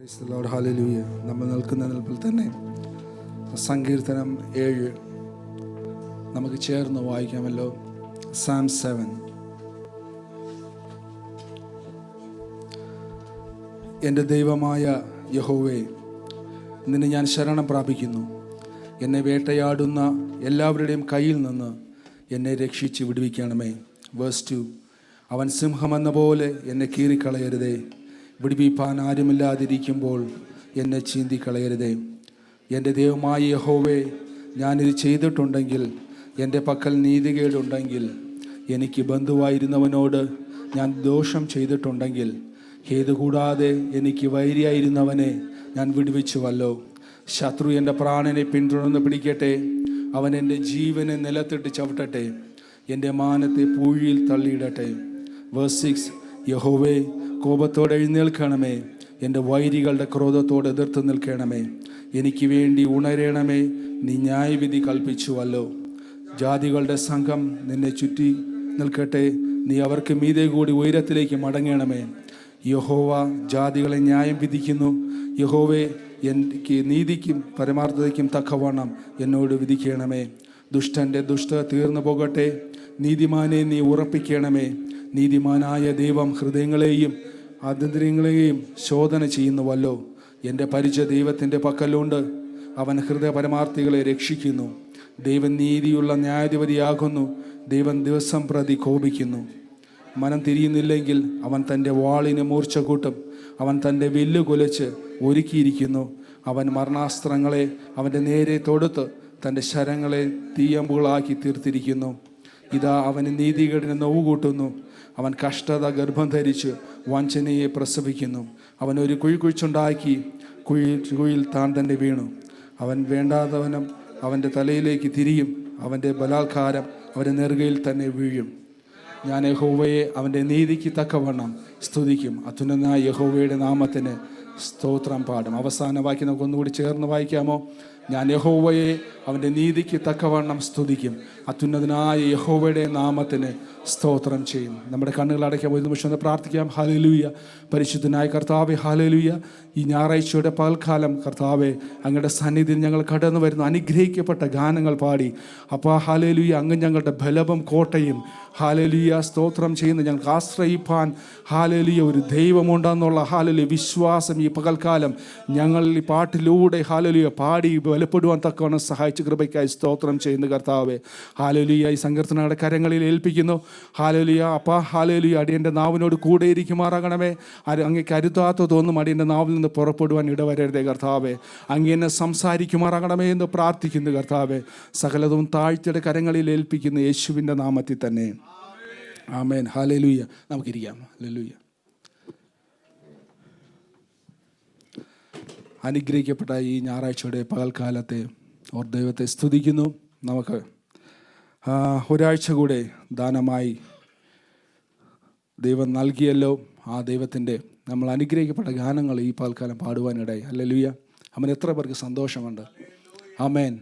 Praise the Lord, hallelujah. നമ്മൾ നിൽക്കുന്ന നിൽപ്പിൽ തന്നെ സങ്കീർത്തനം 7 നമുക്ക് ചേർന്ന് വായിക്കാമല്ലോ. സാം 7. എൻ്റെ ദൈവമായ യഹോവേ, നിന്നെ ഞാൻ ശരണം പ്രാപിക്കുന്നു. എന്നെ വേട്ടയാടുന്ന എല്ലാവരുടെയും കയ്യിൽ നിന്ന് എന്നെ രക്ഷിച്ച് വിടുവിക്കണമേ. വേഴ്സ് 2. അവൻ സിംഹമെന്ന പോലെ എന്നെ കീറിക്കളയരുതേ. വിടുവിപ്പാൻ ആരുമില്ലാതിരിക്കുമ്പോൾ എന്നെ ചീന്തിക്കളയരുതേ. എൻ്റെ ദൈവമായ യഹോവേ, ഞാനിത് ചെയ്തിട്ടുണ്ടെങ്കിൽ, എൻ്റെ പക്കൽ നീതികേടുണ്ടെങ്കിൽ, എനിക്ക് ബന്ധുവായിരുന്നവനോട് ഞാൻ ദോഷം ചെയ്തിട്ടുണ്ടെങ്കിൽ, ഹേതുകൂടാതെ എനിക്ക് വൈരിയായിരുന്നവനെ ഞാൻ വിടുവിച്ചുവല്ലോ. ശത്രു എൻ്റെ പ്രാണനെ പിന്തുടർന്ന് പിടിക്കട്ടെ. അവൻ എൻ്റെ ജീവനെ നിലത്തിട്ട് ചവിട്ടട്ടെ. എൻ്റെ മാനത്തെ പൂഴിയിൽ തള്ളിയിടട്ടെ. വേഴ്സ് 6. യഹോവേ, കോപത്തോടെ എഴുന്നേൽക്കണമേ. എൻ്റെ വൈരികളുടെ ക്രോധത്തോട് എതിർത്ത് നിൽക്കണമേ. എനിക്ക് വേണ്ടി ഉണരണമേ. നീ ന്യായവിധി കൽപ്പിച്ചുവല്ലോ. ജാതികളുടെ സംഘം നിന്നെ ചുറ്റി നിൽക്കട്ടെ. നീ അവർക്ക് മീതെ കൂടി ഉയരത്തിലേക്ക് മടങ്ങണമേ. യഹോവ ജാതികളെ ന്യായം വിധിക്കുന്നു. യഹോവേ, എനിക്ക് നീതിക്കും പരമാർത്ഥതയ്ക്കും തക്കവണ്ണം എന്നോട് വിധിക്കണമേ. ദുഷ്ടൻ്റെ ദുഷ്ടത തീർന്നു പോകട്ടെ. നീതിമാനെ നീ ഉറപ്പിക്കണമേ. നീതിമാനായ ദൈവം ഹൃദയങ്ങളെയും ആന്തരികങ്ങളെയും ശോധന ചെയ്യുന്നുവല്ലോ. എൻ്റെ പരിചയ ദൈവത്തിൻ്റെ പക്കലുണ്ട്. അവൻ ഹൃദയ പരമാർത്ഥികളെ രക്ഷിക്കുന്നു. ദൈവം നീതിയുള്ള ന്യായാധിപതിയാകുന്നു. ദൈവം ദിവസം പ്രതി കോപിക്കുന്നു. മനം തിരിയുന്നില്ലെങ്കിൽ അവൻ തൻ്റെ വാളിന് മൂർച്ച കൂട്ടും. അവൻ തൻ്റെ വില്ല് കുലച്ച് ഒരുക്കിയിരിക്കുന്നു. അവൻ മരണാസ്ത്രങ്ങളെ അവൻ്റെ നേരെ തൊടുത്ത് തൻ്റെ ശരങ്ങളെ തീയമ്പുകളാക്കി തീർത്തിരിക്കുന്നു. ഇതാ അവന് നീതികേടിന് നോവ് കൂട്ടുന്നു. അവൻ കഷ്ടത ഗർഭം ധരിച്ച് വഞ്ചനയെ പ്രസവിക്കുന്നു. അവൻ ഒരു കുഴി കുഴിച്ചുണ്ടാക്കി കുഴിയിൽ താൻ തന്നെ വീണു. അവൻ വേണ്ടാത്തവനും അവൻ്റെ തലയിലേക്ക് തിരിയും. അവൻ്റെ ബലാത്കാരം അവൻ്റെ നെറുകയിൽ തന്നെ വീഴും. ഞാൻ യഹോവയെ അവൻ്റെ നീതിക്ക് തക്കവണ്ണം സ്തുതിക്കും. അത്യുന്നതനായ യഹോവയുടെ നാമത്തിന് സ്തോത്രം പാടും. അവസാന വാക്യം നമുക്ക് ഒന്നുകൂടി ചേർന്ന് വായിക്കാമോ? ഞാൻ യഹോവയെ അവൻ്റെ നീതിക്ക് തക്കവണ്ണം സ്തുതിക്കും. അത്യുന്നതനായ യഹോവയുടെ നാമത്തിന് സ്തോത്രം ചെയ്യും. നമ്മുടെ കണ്ണുകൾ അടയ്ക്കാൻ ഒരു നിമിഷം ഒന്ന് പ്രാർത്ഥിക്കാം. ഹല്ലേലൂയ. പരിശുദ്ധനായ കർത്താവേ, ഹല്ലേലൂയ. ഈ ഞായറാഴ്ചയുടെ പകൽക്കാലം കർത്താവേ, അങ്ങയുടെ സന്നിധിയിൽ ഞങ്ങൾ കടന്നു വരുന്ന അനുഗ്രഹിക്കപ്പെട്ട ഗാനങ്ങൾ പാടി അപ്പാ, ഹല്ലേലൂയ, അങ്ങ് ഞങ്ങളുടെ ബലവും കോട്ടയും, ഹല്ലേലൂയ, സ്തോത്രം ചെയ്യുന്ന ഞങ്ങൾക്ക് ആശ്രയിപ്പാൻ, ഹല്ലേലൂയ, ഒരു ദൈവമുണ്ടെന്നുള്ള ഹല്ലേലൂയ വിശ്വാസം ഈ പകൽക്കാലം ഞങ്ങൾ ഈ പാട്ടിലൂടെ ഹല്ലേലൂയ പാടി ബലപ്പെടുവാൻ തക്കവണ്ണം സഹായിച്ച കൃപയ്ക്കായി സ്തോത്രം ചെയ്യുന്ന കർത്താവേ, ഹല്ലേലൂയ, ഈ സങ്കീർത്തനങ്ങളുടെ കരങ്ങളിൽ ഏൽപ്പിക്കുന്നു. ഹല്ലേലൂയ അപ്പാ, ഹല്ലേലൂയ, അടിയൻ്റെ നാവിനോട് കൂടെ ഇരിക്കുമാറാകണമേ. അങ്ങേക്ക് അരുതാത്തതൊന്നും അടിയൻ്റെ നാവിൽ നിന്ന് പുറപ്പെടുവാൻ ഇടവരരുതേ കർത്താവേ. അങ്ങേന്നെ സംസാരിക്കുമാറാകണമേ എന്ന് പ്രാർത്ഥിക്കുന്നു കർത്താവേ. സകലതും താഴ്ത്തിയുടെ കരങ്ങളിൽ ഏൽപ്പിക്കുന്ന യേശുവിൻ്റെ നാമത്തിൽ തന്നെ ആമേൻ. ഹല്ലേലൂയ. നമുക്കിരിക്കാം. ഹല്ലേലൂയ. അനുഗ്രഹിക്കപ്പെട്ട ഈ ഞായറാഴ്ചയുടെ പകൽക്കാലത്തെ ഓർ ദൈവത്തെ സ്തുതിക്കുന്നു. നമുക്ക് ഒരാഴ്ച കൂടെ ദാനമായി ദൈവം നൽകിയല്ലോ. ആ ദൈവത്തിൻ്റെ നമ്മൾ അനുഗ്രഹിക്കപ്പെട്ട ഗാനങ്ങൾ ഈ പകൽക്കാലം പാടുവാനിടയായി. ഹല്ലേലൂയ. അവൻ എത്ര പേർക്ക് സന്തോഷമുണ്ട്. ആമേൻ.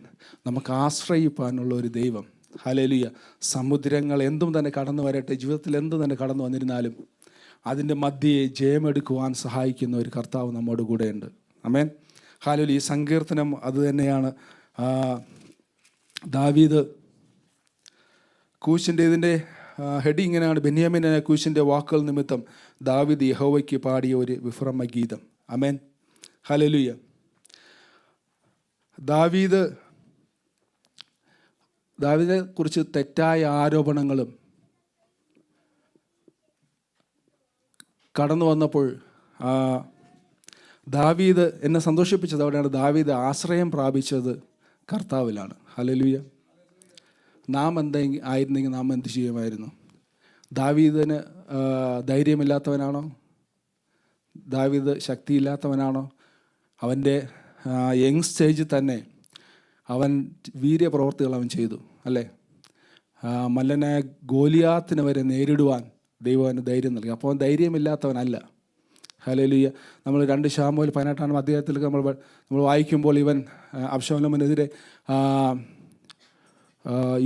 നമുക്ക് ആശ്രയിപ്പാനുള്ള ഒരു ദൈവം. ഹല്ലേലൂയ. സമുദ്രങ്ങൾ എന്തും തന്നെ കടന്നു വരട്ടെ, ജീവിതത്തിൽ എന്തും തന്നെ കടന്നു വന്നിരുന്നാലും അതിൻ്റെ മധ്യയെ ജയമെടുക്കുവാൻ സഹായിക്കുന്ന ഒരു കർത്താവ് നമ്മോട് കൂടെയുണ്ട്. ആമേൻ. ഹല്ലേലൂയ. ഈ സങ്കീർത്തനം അത് തന്നെയാണ്. ദാവീദ് കൂശിൻ്റെ ഇതിൻ്റെ ഹെഡ് ഇങ്ങനെയാണ്: ബെന്യാമീൻ കൂശിൻ്റെ വാക്കുകൾ നിമിത്തം ദാവീദ് യഹോവയ്ക്ക് പാടിയ ഒരു വിശ്രമ ഗീതം. ആമേൻ. ഹല്ലേലൂയ. ദാവീദിനെ കുറിച്ച് തെറ്റായ ആരോപണങ്ങളും കടന്നു വന്നപ്പോൾ ദാവീദ് എന്നെ സന്തോഷിപ്പിച്ചത് അവിടെയാണ്. ദാവീദ് ആശ്രയം പ്രാപിച്ചത് കർത്താവിലാണ്. ഹല്ലേലൂയ. നാം ആയിരുന്നെങ്കിൽ നാം എന്ത് ചെയ്യുമായിരുന്നു? ദാവീദിന് ധൈര്യമില്ലാത്തവനാണോ? ദാവീദ് ശക്തിയില്ലാത്തവനാണോ? അവൻ്റെ യങ് സ്റ്റേജിൽ തന്നെ അവൻ വീര്യപ്രവർത്തികൾ അവൻ ചെയ്തു, അല്ലേ? മല്ലനായ ഗോലിയാത്തിനെ വരെ നേരിടുവാൻ ദൈവം അവന് ധൈര്യം നൽകി. അപ്പോൾ അവൻ ധൈര്യമില്ലാത്തവനല്ല. ഹല്ലേലൂയ. നമ്മൾ 2 ശമൂവേൽ 18 അധ്യായത്തിൽ നമ്മൾ വായിക്കുമ്പോൾ ഇവൻ അബ്ശാലോമിനെതിരെ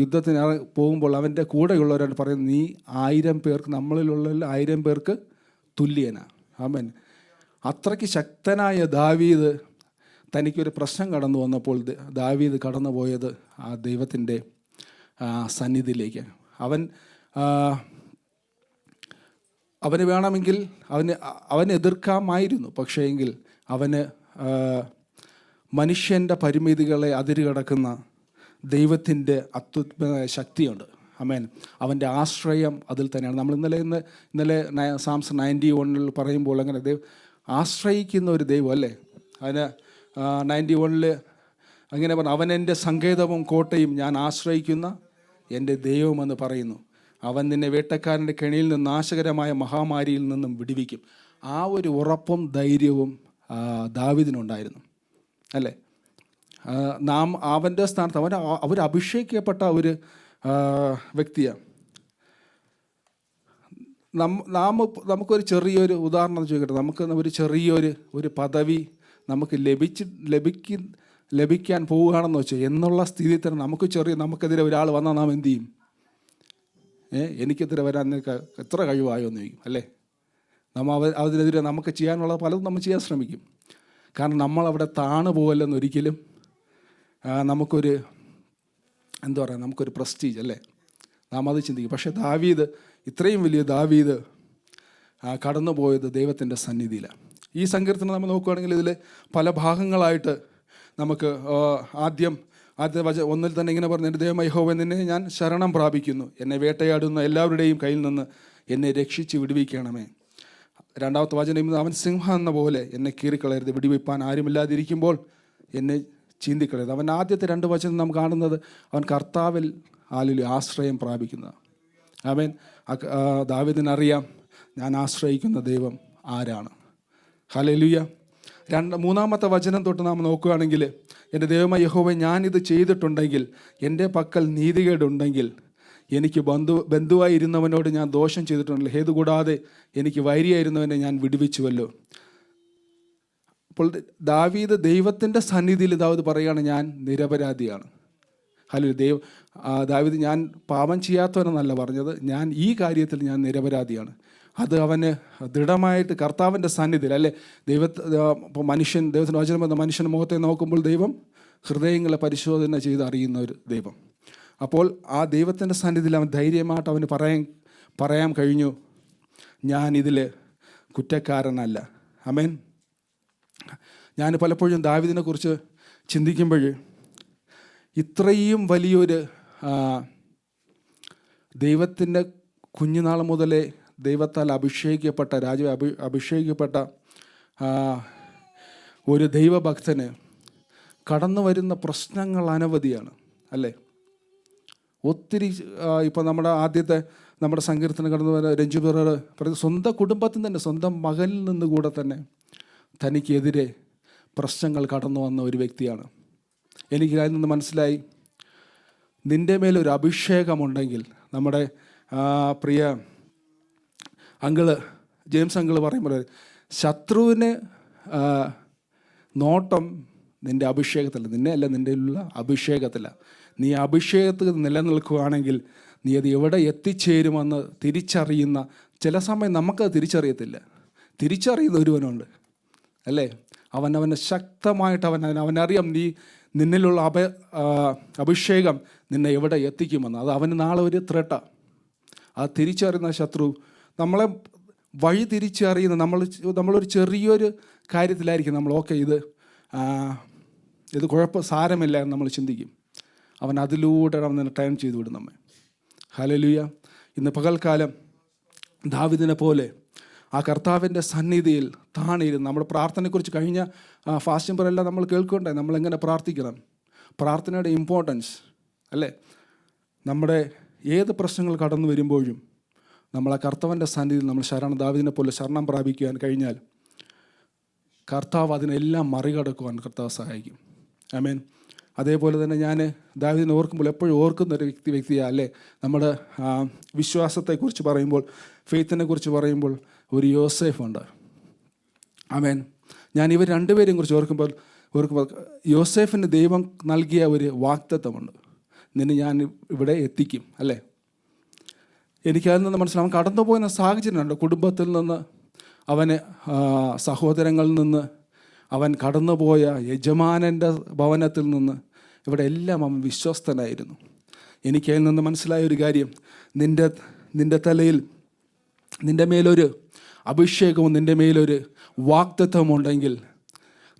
യുദ്ധത്തിന് പോകുമ്പോൾ അവൻ്റെ കൂടെയുള്ളവരോട് പറയുന്നത്, നീ 1000 പേർക്ക്, നമ്മളിലുള്ള 1000 പേർക്ക് തുല്യനാണ്. ആമേൻ. അത്രയ്ക്ക് ശക്തനായ ദാവീദ് തനിക്കൊരു പ്രശ്നം കടന്നു വന്നപ്പോൾ ദാവീദ് കടന്നു പോയത് ആ ദൈവത്തിൻ്റെ സന്നിധിയിലേക്ക്. അവന് വേണമെങ്കിൽ അവന് എതിർക്കാമായിരുന്നു. പക്ഷേ എങ്കിൽ അവന് മനുഷ്യൻ്റെ പരിമിതികളെ അതിരുകടക്കുന്ന ദൈവത്തിൻ്റെ അത്യുത്മ ശക്തിയുണ്ട്. ആമേൻ. അവൻ്റെ ആശ്രയം അതിൽ തന്നെയാണ്. നമ്മൾ ഇന്നലെ സാംസ് 91 പറയുമ്പോൾ അങ്ങനെ ആശ്രയിക്കുന്ന ഒരു ദൈവം അല്ലേ. അതിന് 91 അങ്ങനെ പറഞ്ഞു, അവൻ എൻ്റെ സങ്കേതവും കോട്ടയും, ഞാൻ ആശ്രയിക്കുന്ന എൻ്റെ ദൈവമെന്ന് പറയുന്നു. അവൻ നിന്നെ വേട്ടക്കാരൻ്റെ കെണിയിൽ നിന്ന് നാശകരമായ മഹാമാരിയിൽ നിന്നും വിടുവിക്കും. ആ ഒരു ഉറപ്പും ധൈര്യവും ദാവീദിനുണ്ടായിരുന്നു അല്ലേ. നാം അവൻ്റെ സ്ഥാനത്ത് അവർ അഭിഷേകിക്കപ്പെട്ട ഒരു വ്യക്തിയാണ്. നമുക്കൊരു ചെറിയൊരു ഉദാഹരണം ചോദിക്കട്ടെ. നമുക്ക് ഒരു ചെറിയൊരു പദവി നമുക്ക് ലഭിക്കാൻ പോവുകയാണെന്ന് വെച്ചാൽ എന്നുള്ള സ്ഥിതിയിൽ തന്നെ നമുക്കെതിരെ ഒരാൾ വന്നാൽ നാം എന്തു ചെയ്യും? എനിക്കെതിരെ വരാൻ എത്ര കഴിവായോ എന്ന് ചോദിക്കും അല്ലേ. അതിനെതിരെ നമുക്ക് ചെയ്യാനുള്ള പലതും നമ്മൾ ചെയ്യാൻ ശ്രമിക്കും. കാരണം നമ്മളവിടെ താണു പോകല്ലെന്നൊരിക്കലും നമുക്കൊരു എന്താ പറയുക, നമുക്കൊരു പ്രസ്റ്റീജ് അല്ലേ, നാം അത് ചിന്തിക്കും. പക്ഷേ ഇത്രയും വലിയ ദാവീദ് കടന്നു പോയത് ദൈവത്തിൻ്റെ സന്നിധിയിലാണ്. ഈ സങ്കീർത്തനം നമ്മൾ നോക്കുകയാണെങ്കിൽ ഇതിൽ പല ഭാഗങ്ങളായിട്ട് നമുക്ക് ആദ്യ ഒന്നിൽ തന്നെ ഇങ്ങനെ പറഞ്ഞു, എൻ്റെ ദൈവമായ യഹോവേ, നിന്നെ ഞാൻ ശരണം പ്രാപിക്കുന്നു, എന്നെ വേട്ടയാടുന്ന എല്ലാവരുടെയും കയ്യിൽ നിന്ന് എന്നെ രക്ഷിച്ച് വിടുവിക്കണമേ. രണ്ടാമത്തെ വചനം, അവൻ സിംഹം എന്ന പോലെ എന്നെ കീറിക്കളയരുത്, വിടുവിപ്പാൻ ആരുമില്ലാതിരിക്കുമ്പോൾ എന്നെ ചീന്തിക്കളയരുത്. അവൻ ആദ്യത്തെ 2 വചനം നാം കാണുന്നത് അവൻ കർത്താവിൽ ആശ്രയം പ്രാപിക്കുന്നത്. അവൻ ദാവീദിനറിയാം ഞാൻ ആശ്രയിക്കുന്ന ദൈവം ആരാണ്. ഹല്ലേലൂയ. മൂന്നാമത്തെ വചനം തൊട്ട് നാം നോക്കുകയാണെങ്കിൽ, എൻ്റെ ദൈവമായ യഹോവേ, ഞാനിത് ചെയ്തിട്ടുണ്ടെങ്കിൽ, എൻ്റെ പക്കൽ നീതികേടുണ്ടെങ്കിൽ, എനിക്ക് ബന്ധുവായിരുന്നവനോട് ഞാൻ ദോഷം ചെയ്തിട്ടുണ്ടല്ലോ, ഹേതു കൂടാതെ എനിക്ക് വൈരിയായിരുന്നവനെ ഞാൻ വിടുവിച്ചുവല്ലോ. അപ്പോൾ ദാവീദ് ദൈവത്തിൻ്റെ സന്നിധിയിൽ പറയുകയാണ്, ഞാൻ നിരപരാധിയാണ്. ഹല്ലേലൂയ. ദാവീദ് ഞാൻ പാപം ചെയ്യാത്തവനെന്നല്ല പറഞ്ഞത്, ഞാൻ ഈ കാര്യത്തിൽ ഞാൻ നിരപരാധിയാണ്. അത് അവന് ദൃഢമായിട്ട് കർത്താവിൻ്റെ സന്നിധിയിൽ അല്ലേ. ഇപ്പോൾ ദൈവത്തിൻ്റെ വചനം എന്ന മനുഷ്യൻ്റെ മുഖത്തെ നോക്കുമ്പോൾ ദൈവം ഹൃദയങ്ങളെ പരിശോധന ചെയ്ത് അറിയുന്ന ഒരു ദൈവം. അപ്പോൾ ആ ദൈവത്തിൻ്റെ സന്നിധിയിൽ അവൻ ധൈര്യമായിട്ട് അവന് പറയാൻ കഴിഞ്ഞു, ഞാനിതിൽ കുറ്റക്കാരനല്ല. ആമേൻ. ഞാൻ പലപ്പോഴും ദാവീദിനെ കുറിച്ച് ചിന്തിക്കുമ്പോൾ ഇത്രയും വലിയൊരു ദൈവത്തിൻ്റെ കുഞ്ഞുനാൾ മുതലേ ദൈവത്താൽ അഭിഷേകിക്കപ്പെട്ട അഭിഷേകിക്കപ്പെട്ട ഒരു ദൈവഭക്തന് കടന്നു വരുന്ന പ്രശ്നങ്ങൾ അനവധിയാണ് അല്ലേ. ഒത്തിരി ഇപ്പോൾ നമ്മുടെ സങ്കീർത്തനം കടന്നു വരുന്ന രഞ്ജു ബ്രദർ പറയുന്നത്, സ്വന്തം കുടുംബത്തിൽ തന്നെ, സ്വന്തം മകനിൽ നിന്നുകൂടെ തന്നെ തനിക്കെതിരെ പ്രശ്നങ്ങൾ കടന്നു വന്ന ഒരു വ്യക്തിയാണ്. എനിക്ക് അതിൽ നിന്ന് മനസ്സിലായി, നിൻ്റെ മേലൊരു അഭിഷേകമുണ്ടെങ്കിൽ, നമ്മുടെ പ്രിയ ജെയിംസ് അങ്കിള് പറയുമ്പോൾ, ശത്രുവിന് നോട്ടം നിൻ്റെ അഭിഷേകത്തില്ല, നിൻ്റെ ഉള്ള അഭിഷേകത്തില്ല. നീ അഭിഷേകത്തിൽ നിലനിൽക്കുകയാണെങ്കിൽ നീ അത് എവിടെ എത്തിച്ചേരുമെന്ന് തിരിച്ചറിയുന്ന, ചില സമയം നമുക്കത് തിരിച്ചറിയുന്ന ഒരുവനുണ്ട് അല്ലേ. അവനെ ശക്തമായിട്ട് അവനറിയാം നിന്നിലുള്ള അഭിഷേകം നിന്നെ എവിടെ എത്തിക്കുമെന്ന്. അത് അവന് നാളെ ഒരു ത്രെട്ടാണ്. അത് തിരിച്ചറിയുന്ന ശത്രു നമ്മളെ വഴി തിരിച്ചറിയുന്ന, നമ്മളൊരു ചെറിയൊരു കാര്യത്തിലായിരിക്കും നമ്മൾ ഇത് സാരമില്ല എന്ന് നമ്മൾ ചിന്തിക്കും. അവൻ അതിലൂടെ അവനെ ടൈം ചെയ്തു വിടും നമ്മെ. ഹല്ലേലൂയ. ഇന്ന് പകൽക്കാലം ദാവീദിനെ പോലെ ആ കർത്താവിൻ്റെ സന്നിധിയിൽ താണിരുന്ന് നമ്മുടെ പ്രാർത്ഥനയെക്കുറിച്ച് കഴിഞ്ഞ ഫാസ്റ്റിംഗ് പറയെല്ലാം നമ്മൾ കേൾക്കണ്ടേ, നമ്മളെങ്ങനെ പ്രാർത്ഥിക്കണം, പ്രാർത്ഥനയുടെ ഇമ്പോർട്ടൻസ് അല്ലേ. നമ്മുടെ ഏത് പ്രശ്നങ്ങൾ കടന്നു വരുമ്പോഴും നമ്മൾ ആ കർത്താവിൻ്റെ സന്നിധിയിൽ നമ്മൾ ദാവീദിനെ പോലെ ശരണം പ്രാപിക്കുവാൻ കഴിഞ്ഞാൽ കർത്താവ് അതിനെല്ലാം മറികടക്കുവാൻ കർത്താവ് സഹായിക്കും. ആമേൻ. അതേപോലെ തന്നെ ഞാൻ ദാവീദിനെ ഓർക്കുമ്പോൾ എപ്പോഴും ഓർക്കുന്ന ഒരു വ്യക്തിയാണ് അല്ലേ. നമ്മുടെ വിശ്വാസത്തെക്കുറിച്ച് പറയുമ്പോൾ, ഫെയ്ത്തിനെ കുറിച്ച് പറയുമ്പോൾ ഒരു യോസേഫ് ഉണ്ട്. ആമേൻ. ഞാൻ ഇവർ രണ്ടുപേരെയും കുറിച്ച് ഓർക്കുമ്പോൾ യോസേഫിന് ദൈവം നൽകിയ ഒരു വാഗ്ദത്തമുണ്ട്, നിന്നെ ഞാൻ ഇവിടെ എത്തിക്കും അല്ലേ. എനിക്കതിൽ നിന്ന് മനസ്സിലാവും, കടന്നു പോകുന്ന സാഹചര്യമുണ്ട്. കുടുംബത്തിൽ നിന്ന് അവന് സഹോദരങ്ങളിൽ നിന്ന്, അവൻ കടന്നുപോയ യജമാനൻ്റെ ഭവനത്തിൽ നിന്ന്, ഇവിടെ എല്ലാം അവൻ വിശ്വസ്തനായിരുന്നു. എനിക്ക് അതിൽ നിന്ന് മനസ്സിലായ ഒരു കാര്യം, നിൻ്റെ തലയിൽ നിൻ്റെ മേലൊരു അഭിഷേകവും നിൻ്റെ മേലൊരു വാഗ്ദത്തമുണ്ടെങ്കിൽ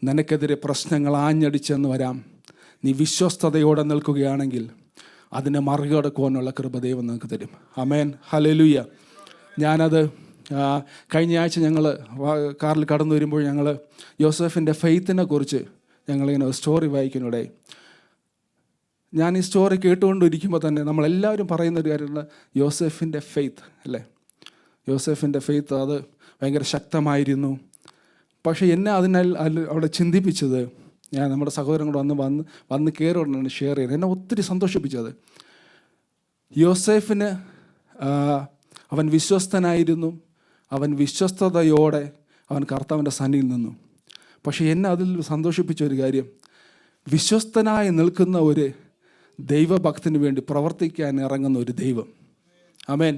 നിനക്കെതിരെ പ്രശ്നങ്ങൾ ആഞ്ഞടിച്ചെന്ന് വരാം. നീ വിശ്വസ്തയോടെ നിൽക്കുകയാണെങ്കിൽ അതിനെ മറികടക്കുവാനുള്ള കൃപ ദൈവം നിങ്ങൾക്ക് തരും. ആമേൻ, ഹല്ലേലൂയ. ഞാനത് കഴിഞ്ഞ ആഴ്ച ഞങ്ങൾ കാറിൽ കടന്നു വരുമ്പോൾ ഞങ്ങൾ യോസെഫിൻ്റെ ഫെയ്ത്തിനെ കുറിച്ച് ഞങ്ങളിങ്ങനെ ഒരു സ്റ്റോറി വായിക്കുന്നിടയായി. ഞാൻ ഈ സ്റ്റോറി കേട്ടുകൊണ്ടിരിക്കുമ്പോൾ തന്നെ നമ്മളെല്ലാവരും പറയുന്നൊരു കാര്യമുള്ള യോസെഫിൻ്റെ ഫെയ്ത്ത് അല്ലേ. യോസെഫിൻ്റെ ഫെയ്ത്ത് അത് ഭയങ്കര ശക്തമായിരുന്നു. പക്ഷേ എന്നെ അവിടെ ചിന്തിപ്പിച്ചത്, ഞാൻ നമ്മുടെ സഹോദരൻ കൂടെ വന്ന് കയറിയോടാണ് ഷെയർ ചെയ്യുന്നത്. എന്നെ ഒത്തിരി സന്തോഷിപ്പിച്ചത്, യോസെഫിന് അവൻ വിശ്വസ്തനായിരുന്നു. അവൻ വിശ്വസ്തയോടെ അവൻ കർത്താവിൻ്റെ സന്നിധിയിൽ നിന്നു. പക്ഷേ എന്നെ അതിൽ സന്തോഷിപ്പിച്ച ഒരു കാര്യം, വിശ്വസ്തനായി നിൽക്കുന്ന ഒരു ദൈവഭക്തന് വേണ്ടി പ്രവർത്തിക്കാൻ ഇറങ്ങുന്ന ഒരു ദൈവം. ആമേൻ.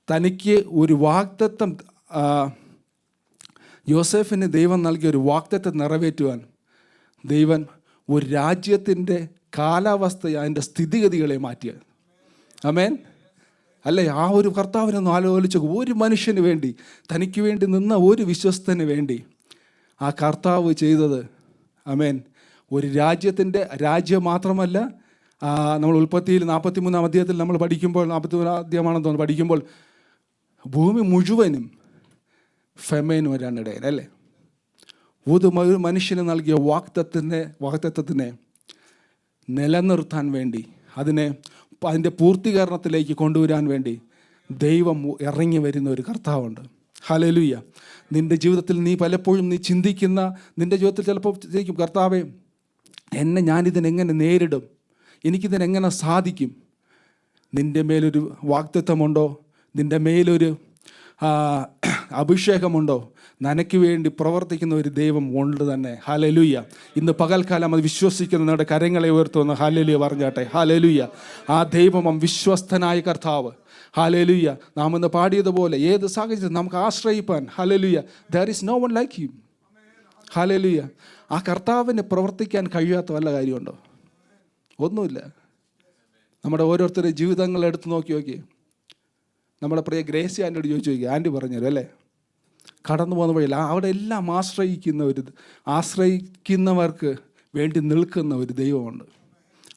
തനിക്ക് ഒരു വാഗ്ദത്തം, യോസെഫിന് ദൈവം നൽകിയ ഒരു വാഗ്ദത്തം നിറവേറ്റുവാൻ ദൈവം ഒരു രാജ്യത്തിൻ്റെ കാലാവസ്ഥ, അതിൻ്റെ സ്ഥിതിഗതികളെ മാറ്റിയ. ആമേൻ. അല്ലേ, ആ ഒരു കർത്താവിനൊന്നും ആലോചിച്ച് ഒരു മനുഷ്യന് വേണ്ടി, തനിക്ക് വേണ്ടി നിന്ന ഒരു വിശ്വസ്തന് വേണ്ടി ആ കർത്താവ് ചെയ്തത്, ആമേൻ, ഒരു രാജ്യം മാത്രമല്ല. നമ്മൾ ഉൽപ്പത്തിയിൽ 43-ാം അധ്യായത്തിൽ നമ്മൾ പഠിക്കുമ്പോൾ, 43-ാം അധ്യായമാണെന്ന് തോന്നുന്നു, പഠിക്കുമ്പോൾ ഭൂമി മുഴുവനും ഫെമേനും ഒരാണിടയൻ അല്ലേ. ഒരു മനുഷ്യന് നൽകിയ വാഗ്ദത്തത്തിനെ നിലനിർത്താൻ വേണ്ടി, അതിൻ്റെ പൂർത്തീകരണത്തിലേക്ക് കൊണ്ടുവരാൻ വേണ്ടി ദൈവം ഇറങ്ങി വരുന്ന ഒരു കർത്താവുണ്ട്. ഹല്ലേലൂയ. നിൻ്റെ ജീവിതത്തിൽ നീ പലപ്പോഴും ചിന്തിക്കുന്ന, നിൻ്റെ ജീവിതത്തിൽ ചിലപ്പോൾ ചിന്തിക്കും, കർത്താവേ, ഞാനിതിനെങ്ങനെ നേരിടും, എനിക്കിതിനെങ്ങനെ സാധിക്കും? നിൻ്റെ മേലൊരു വാഗ്ദത്തമുണ്ടോ? നിൻ്റെ മേലൊരു അഭിഷേകമുണ്ടോ? നനയ്ക്ക് വേണ്ടി പ്രവർത്തിക്കുന്ന ഒരു ദൈവം ഉണ്ട് തന്നെ. ഹല്ലേലൂയ. ഇന്ന് പകൽക്കാലം അത് വിശ്വസിക്കുന്നവരുടെ കരങ്ങളെ ഉയർത്തുന്ന ഹല്ലേലൂയ പറഞ്ഞാട്ടെ. ഹല്ലേലൂയ. ആ ദൈവം വിശ്വസ്തനായ കർത്താവ്. ഹല്ലേലൂയ. നാം ഇന്ന് പാടിയതുപോലെ ഏത് സാഹചര്യത്തിൽ നമുക്ക് ആശ്രയിപ്പാൻ, hallelujah, there is no one like him. Hallelujah. ആ കർത്താവിന് പ്രവർത്തിക്കാൻ കഴിയാത്ത വല്ല കാര്യമുണ്ടോ? ഒന്നുമില്ല. നമ്മുടെ ഓരോരുത്തരുടെ ജീവിതങ്ങൾ എടുത്ത് നോക്കി. നമ്മുടെ പ്രിയ ഗ്രേസി ആൻ്റിയോട് ചോദിച്ചു നോക്കി, ആൻറ്റി പറഞ്ഞുതരും അല്ലേ. കടന്നു പോകുന്ന വഴിയിൽ അവിടെ എല്ലാം ആശ്രയിക്കുന്നവർക്ക് വേണ്ടി നിൽക്കുന്ന ഒരു ദൈവമുണ്ട്.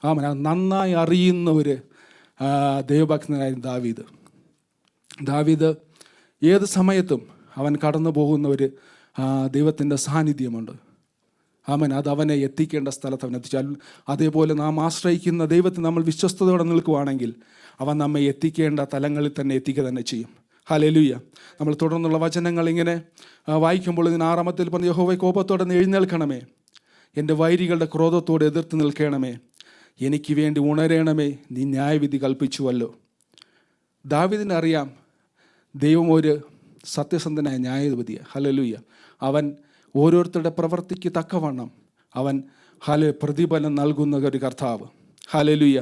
ആമേൻ. അത് നന്നായി അറിയുന്ന ഒരു ദൈവഭക്തനായിരുന്നു ദാവീദ്. ഏത് സമയത്തും അവൻ കടന്നു പോകുന്ന ഒരു ദൈവത്തിൻ്റെ സാന്നിധ്യമുണ്ട്. ആമേൻ. അത് അവനെ എത്തിക്കേണ്ട സ്ഥലത്ത് അവൻ എത്തിച്ചാൽ, അതേപോലെ നാം ആശ്രയിക്കുന്ന ദൈവത്തിൽ നമ്മൾ വിശ്വസ്തയോടെ നിൽക്കുകയാണെങ്കിൽ അവൻ നമ്മെ എത്തിക്കേണ്ട തലങ്ങളിൽ തന്നെ എത്തിക്കുക തന്നെ ചെയ്യും. ഹല്ലേലൂയ. നമ്മൾ തുടർന്നുള്ള വചനങ്ങൾ ഇങ്ങനെ വായിക്കുമ്പോൾ ഇതിന് 6-ാമത്തിൽ പറഞ്ഞ, യഹോവേ, കോപത്തോടെ എഴുന്നേൽക്കണമേ, എൻ്റെ വൈരികളുടെ ക്രോധത്തോടെ എതിർത്ത് നിൽക്കണമേ, എനിക്ക് വേണ്ടി ഉണരണമേ, നീ ന്യായവിധി കൽപ്പിച്ചുവല്ലോ. ദാവീദിനെ അറിയാം, ദൈവം ഒരു സത്യസന്ധനായ ന്യായാധിപതിയാണ്. ഹല്ലേലൂയ. അവൻ ഓരോരുത്തരുടെ പ്രവൃത്തിക്ക് തക്കവണ്ണം അവൻ പ്രതിഫലം നൽകുന്ന ഒരു കർത്താവ്. ഹല്ലേലൂയ.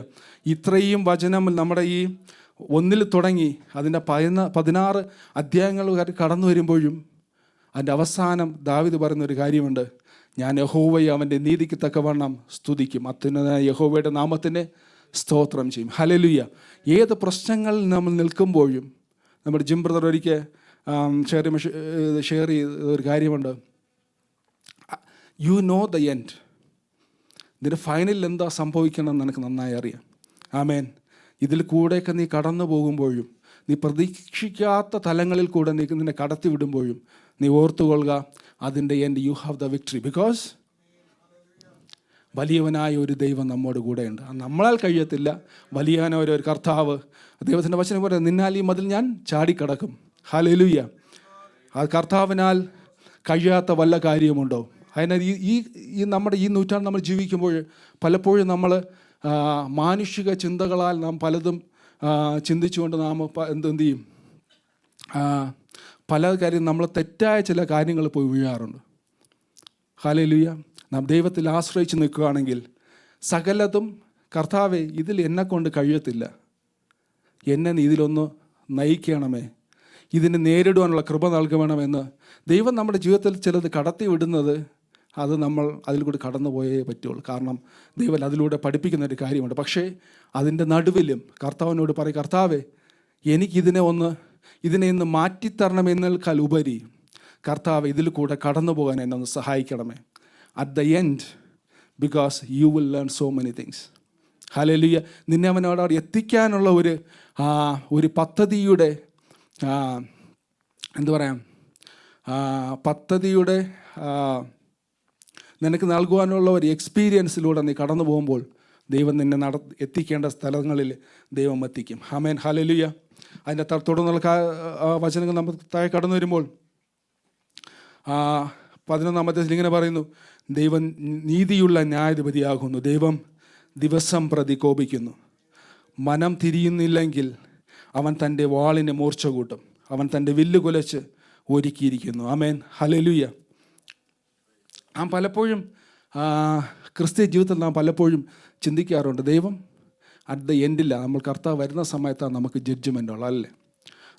ഇത്രയും വചനം നമ്മുടെ ഈ 1 തുടങ്ങി അതിൻ്റെ 16 അധ്യായങ്ങൾ കടന്നു വരുമ്പോഴും അതിൻ്റെ അവസാനം ദാവീദ് പറയുന്നൊരു കാര്യമുണ്ട്, ഞാൻ യഹോവയെ അവൻ്റെ നീതിക്ക് തക്കവണ്ണം സ്തുതിക്കും, അത്യുന്നതനായ യഹോവയുടെ നാമത്തിനെ സ്തോത്രം ചെയ്യും. ഹല്ലേലൂയ. ഏത് പ്രശ്നങ്ങളിൽ നമ്മൾ നിൽക്കുമ്പോഴും, നമ്മുടെ ജിം ബ്രദർ ഒരിക്കൽ ഷെയർ ചെയ്ത ഒരു കാര്യമുണ്ട്, യു നോ ദ എൻഡ്. ഇതിൻ്റെ ഫൈനലിൽ എന്താ സംഭവിക്കണമെന്ന് എനിക്ക് നന്നായി അറിയാം. ആമേൻ. ഇതിൽ കൂടെയൊക്കെ നീ കടന്നു പോകുമ്പോഴും, നീ പ്രതീക്ഷിക്കാത്ത തലങ്ങളിൽ കൂടെ നിന്നെ കടത്തി വിടുമ്പോഴും നീ ഓർത്തുകൊള്ളുക, അതിൻ്റെ end you have the victory. Because വലിയവനായ ഒരു ദൈവം നമ്മോട് കൂടെയുണ്ട്. നമ്മളാൽ കഴിയത്തില്ല. വലിയവനായ ഒരു കർത്താവ്, ദൈവത്തിൻ്റെ വചനം പോലെ, നിന്നാൽ ഈ മതിൽ ഞാൻ ചാടിക്കടക്കും. ഹല്ലേലൂയ. ആ കർത്താവിനാൽ കഴിയാത്ത വല്ല കാര്യമുണ്ടോ? അതിനാൽ ഈ നമ്മുടെ ഈ നൂറ്റാണ്ട് നമ്മൾ ജീവിക്കുമ്പോൾ പലപ്പോഴും നമ്മൾ മാനുഷിക ചിന്തകളാൽ നാം പലതും ചിന്തിച്ചുകൊണ്ട് നാം എന്ത് ചെയ്യും, പല കാര്യം നമ്മൾ തെറ്റായ ചില കാര്യങ്ങൾ പോയി വീഴാറുണ്ട്. ഹല്ലേലൂയ. നാം ദൈവത്തിൽ ആശ്രയിച്ച് നിൽക്കുകയാണെങ്കിൽ സകലതും, കർത്താവേ, ഇതിൽ എന്നെക്കൊണ്ട് കഴിയത്തില്ല, എന്നെ ഇതിലൊന്ന് നയിക്കണമേ, ഇതിനെ നേരിടുവാനുള്ള കൃപ നൽകണമെന്ന് ദൈവം നമ്മുടെ ജീവിതത്തിൽ ചിലത് കടത്തി വിടുന്നത്, അത് നമ്മൾ അതിൽ കൂടി കടന്നു പോയേ പറ്റുള്ളൂ. കാരണം ദൈവം അതിലൂടെ പഠിപ്പിക്കുന്ന ഒരു കാര്യമുണ്ട്. പക്ഷേ അതിൻ്റെ നടുവിലും കർത്താവിനോട് പറയും, കർത്താവേ, എനിക്കിതിനെ ഇന്ന് മാറ്റിത്തരണമെന്നേക്കാൾ ഉപരി കർത്താവ് ഇതിൽ കൂടെ കടന്നു പോകാൻ എന്നെ ഒന്ന് സഹായിക്കണമേ. At the end, because you will learn so many things. Hallelujah. നിന്നെ അവനോട് എത്തിക്കാനുള്ള ഒരു പദ്ധതിയുടെ പദ്ധതിയുടെ നിനക്ക് നൽകുവാനുള്ള ഒരു എക്സ്പീരിയൻസിലൂടെ നീ കടന്നു പോകുമ്പോൾ ദൈവം നിന്നെ എത്തിക്കേണ്ട സ്ഥലങ്ങളിൽ ദൈവം എത്തിക്കും. ആമേൻ. ഹല്ലേലൂയ. അതിൻ്റെ തുടർന്നുള്ള വചനങ്ങൾ നമ്മൾ താഴെ കടന്നു വരുമ്പോൾ 11-ാമത്തെ ഇങ്ങനെ പറയുന്നു, ദൈവം നീതിയുള്ള ന്യായാധിപതിയാകുന്നു. ദൈവം ദിവസം പ്രതി കോപിക്കുന്നു. മനം തിരിയുന്നില്ലെങ്കിൽ അവൻ തൻ്റെ വാളിനെ മൂർച്ച കൂട്ടും. അവൻ തൻ്റെ വില്ല് കുലച്ച് ഒരുക്കിയിരിക്കുന്നു. ആമേൻ. ഹല്ലേലൂയ. നാം പലപ്പോഴും ക്രിസ്തീയ ജീവിതത്തിൽ നാം പലപ്പോഴും ചിന്തിക്കാറുണ്ട്, ദൈവം അറ്റ് ദ എൻഡില്ല, നമ്മൾ കർത്താവ് വരുന്ന സമയത്താണ് നമുക്ക് ജഡ്ജ്മെൻ്റ് ഉള്ളത്, അല്ലേ?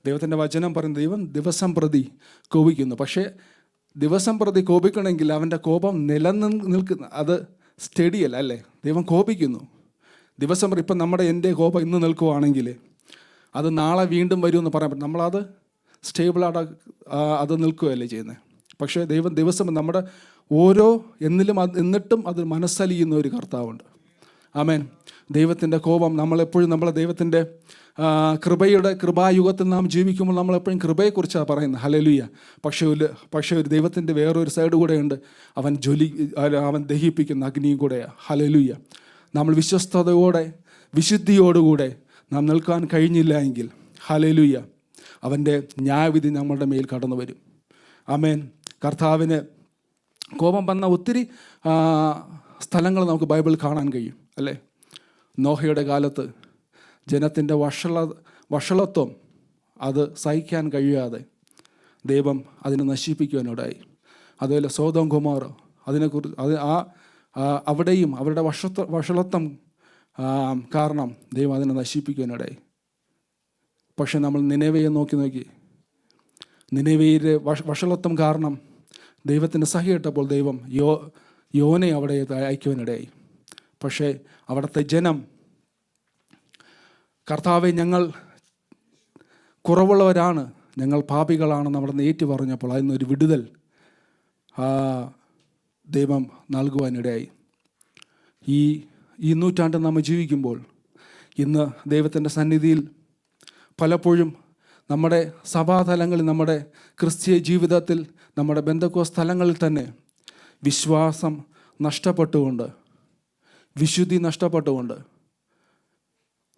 ദൈവത്തിൻ്റെ വചനം പറയുന്നത് ദൈവം ദിവസം പ്രതി കോപിക്കുന്നു. പക്ഷേ ദിവസം പ്രതി കോപിക്കണമെങ്കിൽ അവൻ്റെ കോപം നിൽക്കുന്ന അത് സ്റ്റഡിയല്ല, അല്ലേ? ദൈവം കോപിക്കുന്നു ദിവസം പ്രതി. ഇപ്പം എൻ്റെ കോപം ഇന്ന് നിൽക്കുവാണെങ്കിൽ അത് നാളെ വീണ്ടും വരുമെന്ന് പറയാൻ പറ്റും. നമ്മളത് സ്റ്റേബിളായിട്ട് അത് നിൽക്കുകയല്ലേ ചെയ്യുന്നത്. പക്ഷേ ദൈവം ദിവസം നമ്മുടെ എന്നിട്ടും അത് മനസ്സലിയുന്ന ഒരു കർത്താവുണ്ട്. ആമേൻ. ദൈവത്തിൻ്റെ കോപം നമ്മളെപ്പോഴും ദൈവത്തിൻ്റെ കൃപായുഗത്തിൽ നാം ജീവിക്കുമ്പോൾ നമ്മളെപ്പോഴും കൃപയെക്കുറിച്ചാണ് പറയുന്നത്. ഹല്ലേലൂയ. പക്ഷേ ഒരു ദൈവത്തിൻ്റെ വേറൊരു സൈഡ് കൂടെയുണ്ട്. അവൻ ദഹിപ്പിക്കുന്ന അഗ്നിയും കൂടെയാണ്. ഹല്ലേലൂയ. നമ്മൾ വിശ്വസ്തയോടെ വിശുദ്ധിയോടുകൂടെ നാം നിൽക്കാൻ കഴിഞ്ഞില്ല എങ്കിൽ, ഹല്ലേലൂയ, അവൻ്റെ ന്യായവിധി നമ്മളുടെ മേൽ കടന്നു വരും. ആമേൻ. കർത്താവിന് കോപം വന്ന ഒത്തിരി സ്ഥലങ്ങൾ നമുക്ക് ബൈബിളിൽ കാണാൻ കഴിയും, അല്ലേ? നോഹയുടെ കാലത്ത് ജനത്തിൻ്റെ വഷളത്വം അത് സഹിക്കാൻ കഴിയാതെ ദൈവം അതിനെ നശിപ്പിക്കുവാനിടയായി. അതുപോലെ സോദോം ഗൊമോറ, അതിനെക്കുറിച്ച് അവിടെയും അവരുടെ വഷളത്വം കാരണം ദൈവം അതിനെ നശിപ്പിക്കുവാനിടയായി. പക്ഷെ നമ്മൾ നിനവയെ നോക്കി നിനവയിലെ വഷളത്വം കാരണം ദൈവത്തിന് സഹിയിട്ടപ്പോൾ ദൈവം യോനെ അവിടെ അയക്കുവാനിടയായി. പക്ഷേ അവിടുത്തെ ജനം, കർത്താവെ, ഞങ്ങൾ കുറവുള്ളവരാണ്, ഞങ്ങൾ പാപികളാണെന്ന് അവിടെ നിന്ന് ഏറ്റു പറഞ്ഞപ്പോൾ അതിനൊരു വിടുതൽ ദൈവം നൽകുവാനിടയായി. ഈ നൂറ്റാണ്ട് നമ്മൾ ജീവിക്കുമ്പോൾ ഇന്ന് ദൈവത്തിൻ്റെ സന്നിധിയിൽ പലപ്പോഴും നമ്മുടെ സഭാതലങ്ങളിൽ, നമ്മുടെ ക്രിസ്തീയ ജീവിതത്തിൽ, നമ്മുടെ ബന്ധക്കോസ് സ്ഥലങ്ങളിൽ തന്നെ വിശ്വാസം നഷ്ടപ്പെട്ടുകൊണ്ട്, വിശുദ്ധി നഷ്ടപ്പെട്ടുകൊണ്ട്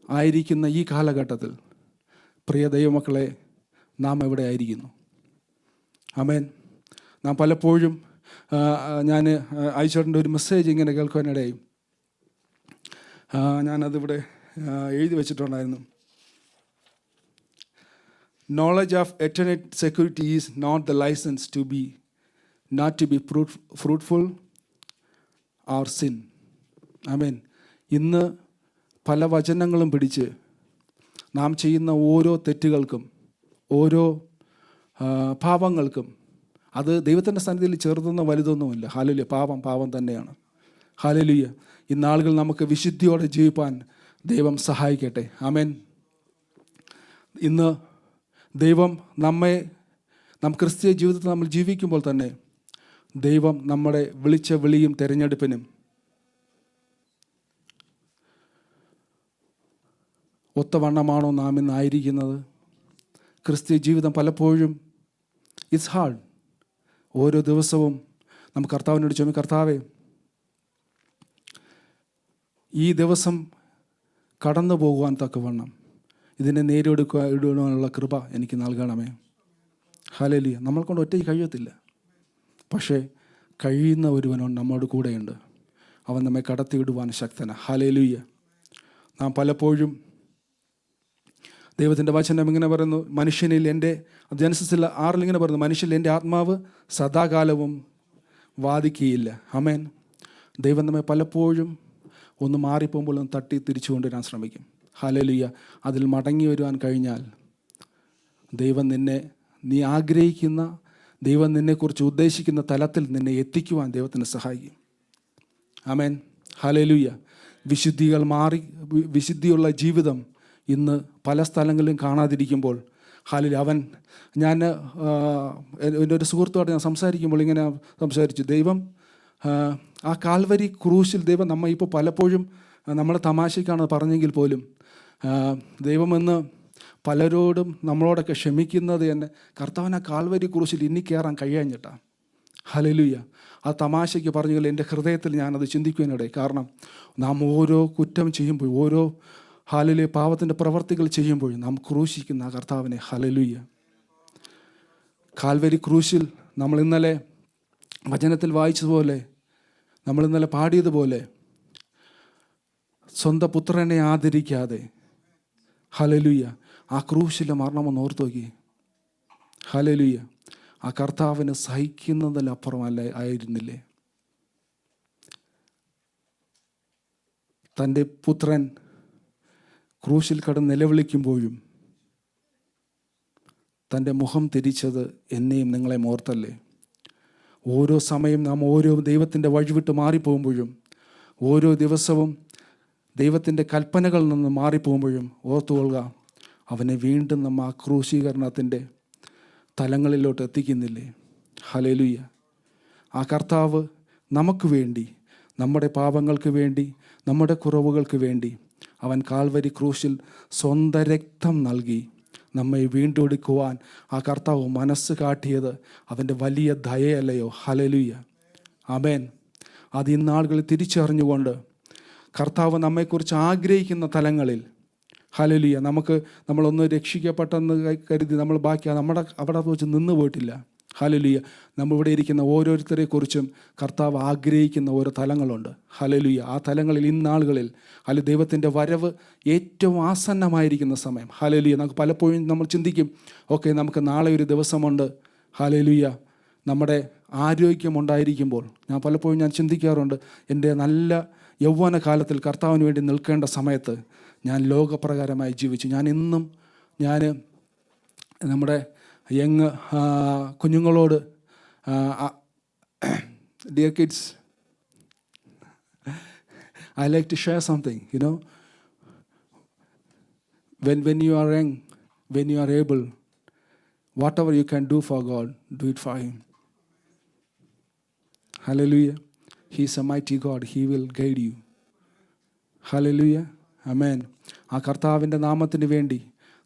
ആയിരിക്കുന്ന ഈ കാലഘട്ടത്തിൽ പ്രിയ ദൈവമക്കളെ, നാം എവിടെ ആയിരിക്കുന്നു? ആമേൻ. നാം പലപ്പോഴും ഞാൻ അയച്ചേട്ടൻ്റെ ഒരു മെസ്സേജ് ഇങ്ങനെ കേൾക്കാനിടയായി. ഞാനതിവിടെ എഴുതി വെച്ചിട്ടുണ്ടായിരുന്നു. Knowledge of eternal security is not the license to be fruitful or sin. ആമേൻ. ഇന്ന് പല വചനങ്ങളും പിടിച്ച് നാം ചെയ്യുന്ന ഓരോ തെറ്റുകൾക്കും, ഓരോ പാപങ്ങൾക്കും, അത് ദൈവത്തിൻ്റെ സന്നിധിയിൽ ചെറുതൊന്നും വലുതൊന്നുമില്ല. ഹല്ലേലൂയ. പാപം തന്നെയാണ്. ഹല്ലേലൂയ. ഇന്നാളുകൾ നമുക്ക് വിശുദ്ധിയോടെ ജീവിപ്പാൻ ദൈവം സഹായിക്കട്ടെ. ആമേൻ. ഇന്ന് ദൈവം നാം ക്രിസ്തീയ ജീവിതത്തിൽ നമ്മൾ ജീവിക്കുമ്പോൾ തന്നെ ദൈവം നമ്മുടെ വിളിച്ച വിളിയും തിരഞ്ഞെടുപ്പിനും ഒത്തവണ്ണമാണോ നാം ഇന്നായിരിക്കുന്നത്? ക്രിസ്തീയ ജീവിതം പലപ്പോഴും ഇറ്റ്സ് ഹാർഡ്. ഓരോ ദിവസവും നമുക്ക് കർത്താവിനോട് ചോദിക്കും, കർത്താവേ, ഈ ദിവസം കടന്നു പോകുവാൻ തക്കവണ്ണം ഇതിനെ നേരിടുവാനുള്ള കൃപ എനിക്ക് നൽകണമേ. ഹല്ലേലൂയ. നമ്മൾ കൊണ്ട് ഒറ്റയ്ക്ക് കഴിയത്തില്ല. പക്ഷേ കഴിയുന്ന ഒരുവനോട് നമ്മോട് കൂടെയുണ്ട്. അവൻ നമ്മെ കടത്തിവിടുവാൻ ശക്തനാണ്. ഹല്ലേലൂയ. നാം പലപ്പോഴും ദൈവത്തിൻ്റെ വചനം ഇങ്ങനെ പറയുന്നു, മനുഷ്യനിൽ ജനസിൽ 6 ഇങ്ങനെ പറയുന്നു, മനുഷ്യനിൽ എൻ്റെ ആത്മാവ് സദാകാലവും വാദിക്കുകയില്ല. ആമേൻ. ദൈവം നമ്മെ പലപ്പോഴും ഒന്ന് മാറിപ്പോകുമ്പോൾ ഒന്ന് തട്ടി തിരിച്ചു കൊണ്ടുവരാൻ ശ്രമിക്കും. ഹല്ലേലൂയ. അതിൽ മടങ്ങി വരുവാൻ കഴിഞ്ഞാൽ ദൈവം നീ ആഗ്രഹിക്കുന്ന, ദൈവം നിന്നെക്കുറിച്ച് ഉദ്ദേശിക്കുന്ന തലത്തിൽ നിന്നെ എത്തിക്കുവാൻ ദൈവത്തിന് സഹായിക്കും. ആമേൻ. ഹല്ലേലൂയ. വിശുദ്ധിയുള്ള ജീവിതം ഇന്ന് പല സ്ഥലങ്ങളിലും കാണാതിരിക്കുമ്പോൾ ഞാൻ എൻ്റെ ഒരു സുഹൃത്തുമായിട്ട് ഞാൻ സംസാരിക്കുമ്പോൾ ഇങ്ങനെ സംസാരിച്ചു. ദൈവം ആ കാൽവരി ക്രൂശിൽ ദൈവം ഇപ്പോൾ പലപ്പോഴും നമ്മളെ തമാശയ്ക്കാണ് പറഞ്ഞെങ്കിൽ പോലും ദൈവമെന്ന് പലരോടും നമ്മളോടൊക്കെ ക്ഷമിക്കുന്നത് തന്നെ കർത്താവിന് ആ കാൽവരി ക്രൂശിൽ ഇനി കയറാൻ കഴിയാഞ്ഞിട്ടാണ്. ഹല്ലേലൂയ. ആ തമാശയ്ക്ക് പറഞ്ഞെങ്കിൽ എൻ്റെ ഹൃദയത്തിൽ ഞാനത് ചിന്തിക്കുവാനിടയിൽ. കാരണം നാം ഓരോ കുറ്റം ചെയ്യുമ്പോൾ, ഓരോ പാവത്തിൻ്റെ പ്രവർത്തികൾ ചെയ്യുമ്പോഴും നാം ക്രൂശിക്കുന്ന ആ കർത്താവിനെ. ഹല്ലേലൂയ. കാൽവരി ക്രൂശിൽ നമ്മൾ ഇന്നലെ വചനത്തിൽ വായിച്ചതുപോലെ, നമ്മൾ ഇന്നലെ പാടിയതുപോലെ, സ്വന്തം പുത്രനെ ആദരിക്കാതെ ഹല്ലേലൂയ ആ ക്രൂശിലെ മരണമെന്ന് ഓർത്തു നോക്കി. ഹല്ലേലൂയ. ആ കർത്താവിന് സഹിക്കുന്നതിലപ്പുറമല്ല ആയിരുന്നില്ലേ തൻ്റെ പുത്രൻ ക്രൂശിൽ കടന്ന് നിലവിളിക്കുമ്പോഴും തൻ്റെ മുഖം തിരിച്ചത് എന്നെയും നിങ്ങളെയും ഓർത്തല്ലേ? ഓരോ സമയം നാം ഓരോ ദൈവത്തിൻ്റെ വഴിവിട്ട് മാറിപ്പോകുമ്പോഴും, ഓരോ ദിവസവും ദൈവത്തിൻ്റെ കൽപ്പനകളിൽ നിന്ന് മാറിപ്പോകുമ്പോഴും ഓർത്തുകൊള്ളുക, അവനെ വീണ്ടും ആ ക്രൂശീകരണത്തിൻ്റെ തലങ്ങളിലോട്ട് എത്തിക്കുന്നില്ലേ? ഹല്ലേലൂയ. ആ കർത്താവ് നമുക്ക് വേണ്ടി, നമ്മുടെ പാപങ്ങൾക്ക് വേണ്ടി, നമ്മുടെ കുറവുകൾക്ക് വേണ്ടി അവൻ കാൽവരി ക്രൂശിൽ സ്വന്തം രക്തം നൽകി നമ്മെ വീണ്ടെടുക്കുവാൻ ആ കർത്താവ് മനസ്സ് കാട്ടിയത് അവൻ്റെ വലിയ ദയയല്ലയോ? ഹല്ലേലൂയ. ആമേൻ. അത് ഇന്നാളുകളിൽ തിരിച്ചറിഞ്ഞുകൊണ്ട് കർത്താവ് നമ്മെക്കുറിച്ച് ആഗ്രഹിക്കുന്ന തലങ്ങളിൽ ഹല്ലേലൂയ നമ്മളൊന്ന് രക്ഷിക്കപ്പെട്ടെന്ന് കരുതി നമ്മൾ അവിടെ വെച്ച് നിന്ന് പോയിട്ടില്ല. ഹല്ലേലൂയ. നമ്മളിവിടെ ഇരിക്കുന്ന ഓരോരുത്തരെക്കുറിച്ചും കർത്താവ് ആഗ്രഹിക്കുന്ന ഓരോ തലങ്ങളുണ്ട്. ഹല്ലേലൂയ. ആ തലങ്ങളിൽ ഇന്നാളുകളിൽ ദൈവത്തിൻ്റെ വരവ് ഏറ്റവും ആസന്നമായിരിക്കുന്ന സമയം. ഹല്ലേലൂയ. നമുക്ക് പലപ്പോഴും നമ്മൾ ചിന്തിക്കും, ഓക്കെ, നമുക്ക് നാളെ ഒരു ദിവസമുണ്ട്. ഹല്ലേലൂയ. നമ്മുടെ ആരോഗ്യമുണ്ടായിരിക്കുമ്പോൾ പലപ്പോഴും ഞാൻ ചിന്തിക്കാറുണ്ട്, എൻ്റെ നല്ല യൗവന കാലത്തിൽ കർത്താവിന് വേണ്ടി നിൽക്കേണ്ട സമയത്ത് ഞാൻ ലോകപ്രകാരമായി ജീവിച്ചു. ഞാൻ നമ്മുടെ യങ് കുഞ്ഞുങ്ങളോട്, dear kids, I like to share something, when you are young, when you are able, whatever you can do for God, do it for Him. Hallelujah. He is a mighty God. He will guide you. Hallelujah. Amen. ആ കർത്താവിൻ്റെ നാമത്തിന് വേണ്ടി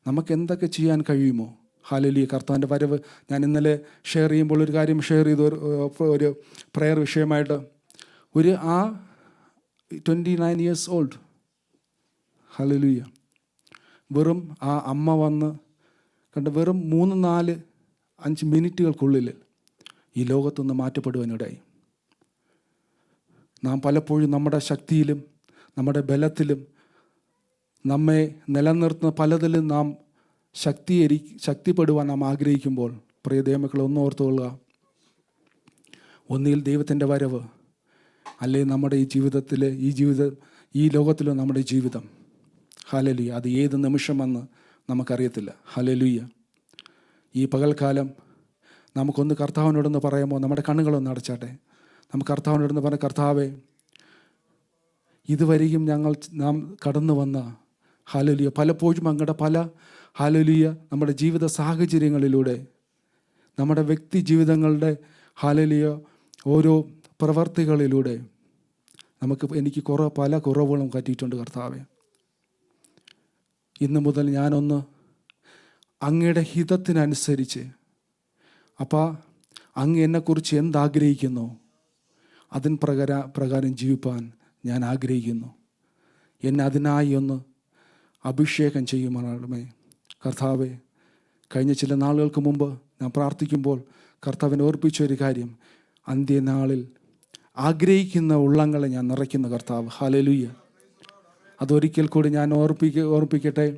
നമുക്ക് എന്തൊക്കെ ചെയ്യാൻ കഴിയുമോ? Hallelujah. കർത്താവിൻ്റെ വരവ് ഞാൻ ഇന്നലെ ഷെയർ ചെയ്യുമ്പോൾ ഒരു കാര്യം ഷെയർ ചെയ്തു, ഒരു പ്രെയർ വിഷയമായിട്ട്. 29 years old. ഹല്ലേലൂയ. വെറും ആ അമ്മ വന്ന് വെറും 3-4-5 മിനിറ്റുകൾക്കുള്ളിൽ ഈ ലോകത്തുനിന്ന് മാറ്റപ്പെടുവാനിടയായി. നാം പലപ്പോഴും നമ്മുടെ ശക്തിയിലും നമ്മുടെ ബലത്തിലും നമ്മെ നിലനിർത്തുന്ന പലതിലും നാം ശക്തിപ്പെടുവാൻ നാം ആഗ്രഹിക്കുമ്പോൾ, പ്രിയ ദൈവമക്കളെ, ഒന്ന് ഓർത്തുകൊള്ളുക, ഒന്നിൽ ദൈവത്തിൻ്റെ വരവ്, അല്ലെങ്കിൽ നമ്മുടെ ഈ ലോകത്തിലെ നമ്മുടെ ജീവിതം. ഹല്ലേലൂയ. അത് ഏത് നിമിഷമെന്ന് നമുക്കറിയത്തില്ല. ഹല്ലേലൂയ. ഈ പകൽക്കാലം നമുക്കൊന്ന് കർത്താവിനോടൊന്ന് പറയുമ്പോൾ നമ്മുടെ കണ്ണുകളൊന്ന് അടച്ചാട്ടെ. നമുക്ക് കർത്താവിനോടൊന്ന് പറഞ്ഞ, കർത്താവേ, ഇതുവരെയും നാം കടന്നു വന്ന ഹല്ലേലൂയ പലപ്പോഴും ഹല്ലേലൂയ നമ്മുടെ ജീവിത സാഹചര്യങ്ങളിലൂടെ, നമ്മുടെ വ്യക്തി ജീവിതങ്ങളുടെ ഹല്ലേലൂയ ഓരോ പ്രവർത്തികളിലൂടെ എനിക്ക് പല കുറവുകളും പറ്റിയിട്ടുണ്ട്. കർത്താവേ, ഇന്ന് മുതൽ ഞാനൊന്ന് അങ്ങയുടെ ഹിതത്തിനനുസരിച്ച്, അങ്ങ് എന്നെക്കുറിച്ച് എന്താഗ്രഹിക്കുന്നു അതിന് പ്രകാരം ജീവിപ്പാൻ ഞാൻ ആഗ്രഹിക്കുന്നു. എന്നെ അതിനായി ഒന്ന് അഭിഷേകം ചെയ്യുമാണമേ. കർത്താവെ, കഴിഞ്ഞ ചില നാളുകൾക്ക് മുമ്പ് ഞാൻ പ്രാർത്ഥിക്കുമ്പോൾ കർത്താവിനെ ഓർപ്പിച്ച ഒരു കാര്യം, അന്ത്യനാളിൽ ആഗ്രഹിക്കുന്ന ഉള്ളങ്ങളെ ഞാൻ നിറയ്ക്കുന്ന കർത്താവ്. ഹല്ലേലൂയ. അതൊരിക്കൽ കൂടി ഞാൻ ഓർപ്പിക്കട്ടെ.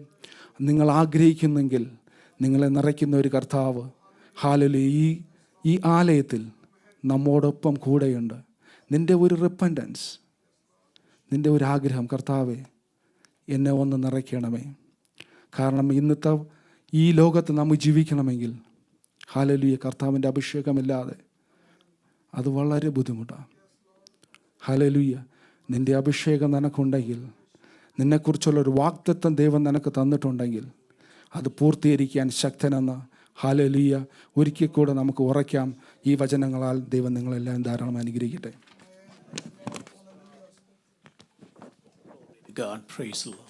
നിങ്ങൾ ആഗ്രഹിക്കുന്നെങ്കിൽ നിങ്ങളെ നിറയ്ക്കുന്ന ഒരു കർത്താവ് ഹല്ലേലൂയ ഈ ആലയത്തിൽ നമ്മോടൊപ്പം കൂടെയുണ്ട്. നിൻ്റെ ഒരു റിപ്പൻറ്റൻസ്, നിൻ്റെ ഒരു ആഗ്രഹം, കർത്താവെ എന്നെ ഒന്ന് നിറയ്ക്കണമേ. കാരണം ഈ ലോകത്ത് നമുക്ക് ജീവിക്കണമെങ്കിൽ ഹല്ലേലൂയ കർത്താവിൻ്റെ അഭിഷേകമില്ലാതെ അത് വളരെ ബുദ്ധിമുട്ടാണ്. ഹല്ലേലൂയ, നിൻ്റെ അഭിഷേകം നിനക്കുണ്ടെങ്കിൽ, നിന്നെക്കുറിച്ചുള്ളൊരു വാഗ്ദത്തം ദൈവം നിനക്ക് തന്നിട്ടുണ്ടെങ്കിൽ അത് പൂർത്തീകരിക്കാൻ ശക്തനെന്ന് ഹല്ലേലൂയ ഒരിക്കൽ കൂടെ നമുക്ക് ഉറയ്ക്കാം. ഈ വചനങ്ങളാൽ ദൈവം നിങ്ങളെല്ലാം ധാരാളം അനുഗ്രഹിക്കട്ടെ. God, praise the Lord.